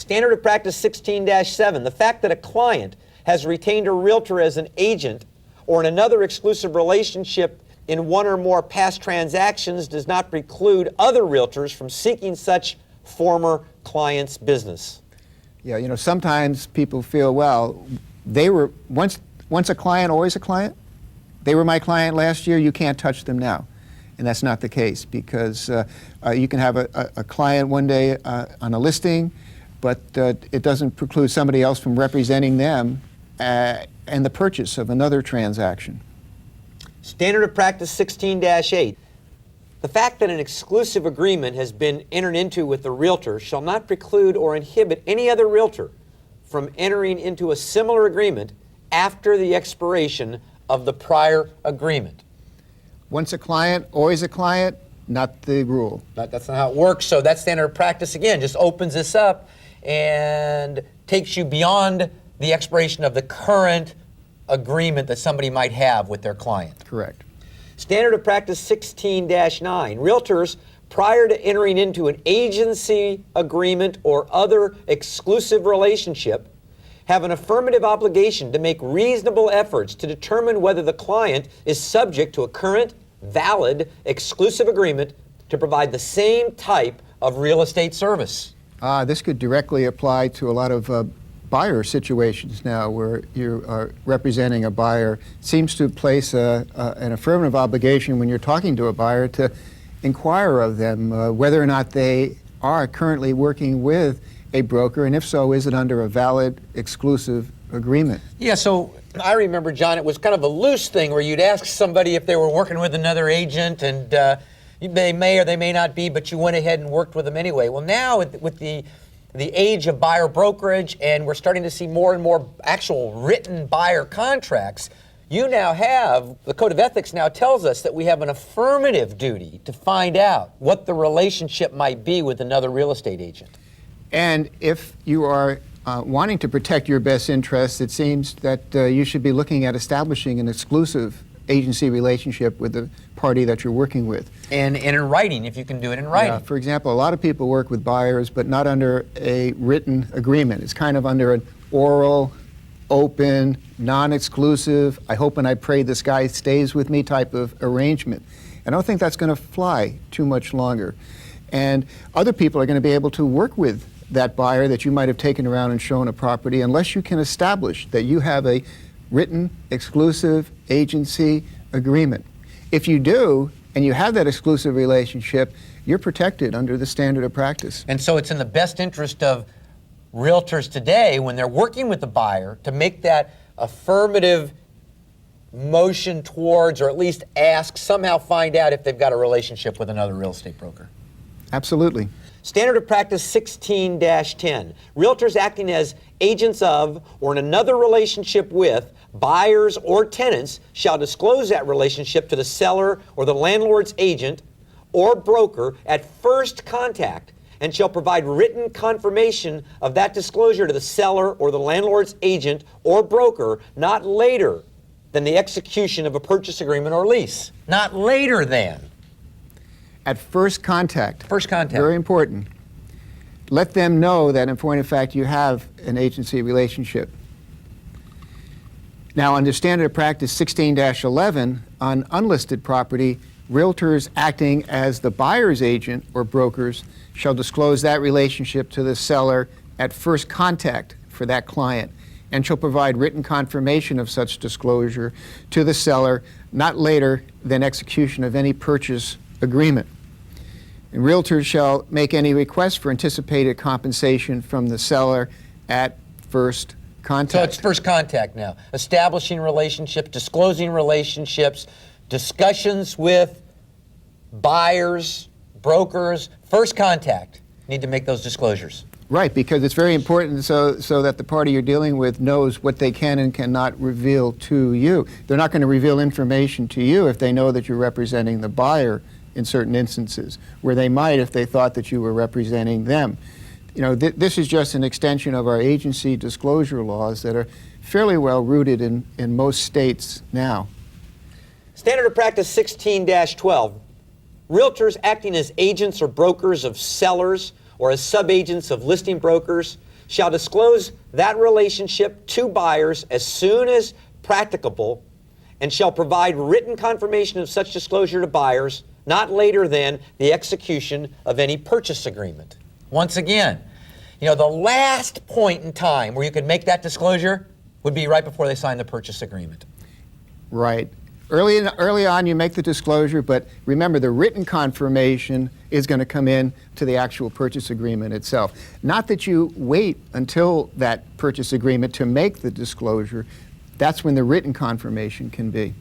Standard of Practice 16-7, the fact that a client has retained a realtor as an agent or in another exclusive relationship in one or more past transactions does not preclude other realtors from seeking such former client's business. Yeah, you know, sometimes people feel, well, they were once a client, always a client. They were my client last year, you can't touch them now. And that's not the case, because you can have a client one day on a listing, but it doesn't preclude somebody else from representing them and the purchase of another transaction. Standard of Practice 16-8. The fact that an exclusive agreement has been entered into with the realtor shall not preclude or inhibit any other realtor from entering into a similar agreement after the expiration of the prior agreement. Once a client, always a client, not the rule. That's not how it works. So that standard of practice, again, just opens this up and takes you beyond the expiration of the current agreement that somebody might have with their client. Correct. Standard of Practice 16-9. Realtors, prior to entering into an agency agreement or other exclusive relationship, have an affirmative obligation to make reasonable efforts to determine whether the client is subject to a current, valid, exclusive agreement to provide the same type of real estate service. This could directly apply to a lot of buyer situations now, where you are representing a buyer. It seems to place an affirmative obligation when you're talking to a buyer to inquire of them whether or not they are currently working with a broker, and if so, is it under a valid exclusive agreement? Yeah, so I remember, John, it was kind of a loose thing where you'd ask somebody if they were working with another agent, and they may or they may not be, but you went ahead and worked with them anyway. Well, now with the age of buyer brokerage, and we're starting to see more and more actual written buyer contracts, you now have, the Code of Ethics now tells us that we have an affirmative duty to find out what the relationship might be with another real estate agent. And if you are wanting to protect your best interests, it seems that you should be looking at establishing an exclusive agency relationship with the party that you're working with. And in writing, if you can do it in writing. Yeah, for example, a lot of people work with buyers, but not under a written agreement. It's kind of under an oral, open, non-exclusive, I hope and I pray this guy stays with me type of arrangement. I don't think that's going to fly too much longer. And other people are going to be able to work with that buyer that you might have taken around and shown a property, unless you can establish that you have a written exclusive agency agreement. If you do, and you have that exclusive relationship, you're protected under the standard of practice. And so it's in the best interest of realtors today, when they're working with the buyer, to make that affirmative motion towards, or at least ask, somehow find out if they've got a relationship with another real estate broker. Absolutely. Standard of Practice 16-10. Realtors acting as agents of or in another relationship with buyers or tenants shall disclose that relationship to the seller or the landlord's agent or broker at first contact, and shall provide written confirmation of that disclosure to the seller or the landlord's agent or broker not later than the execution of a purchase agreement or lease. Not later than. At first contact. First contact. Very important. Let them know that in point of fact you have an agency relationship. Now, under Standard of Practice 16-11, on unlisted property, realtors acting as the buyer's agent or brokers shall disclose that relationship to the seller at first contact for that client, and shall provide written confirmation of such disclosure to the seller not later than execution of any purchase agreement. And realtors shall make any request for anticipated compensation from the seller at first contact. So it's first contact now. Establishing relationships, disclosing relationships, discussions with buyers, brokers, first contact. Need to make those disclosures. Right, because it's very important so that the party you're dealing with knows what they can and cannot reveal to you. They're not going to reveal information to you if they know that you're representing the buyer in certain instances, where they might if they thought that you were representing them. You know, this is just an extension of our agency disclosure laws that are fairly well rooted in most states now. Standard of Practice 16-12. Realtors acting as agents or brokers of sellers or as subagents of listing brokers shall disclose that relationship to buyers as soon as practicable and shall provide written confirmation of such disclosure to buyers not later than the execution of any purchase agreement. Once again, the last point in time where you could make that disclosure would be right before they sign the purchase agreement. Right. Early on, you make the disclosure, but remember, the written confirmation is going to come in to the actual purchase agreement itself. Not that you wait until that purchase agreement to make the disclosure. That's when the written confirmation can be.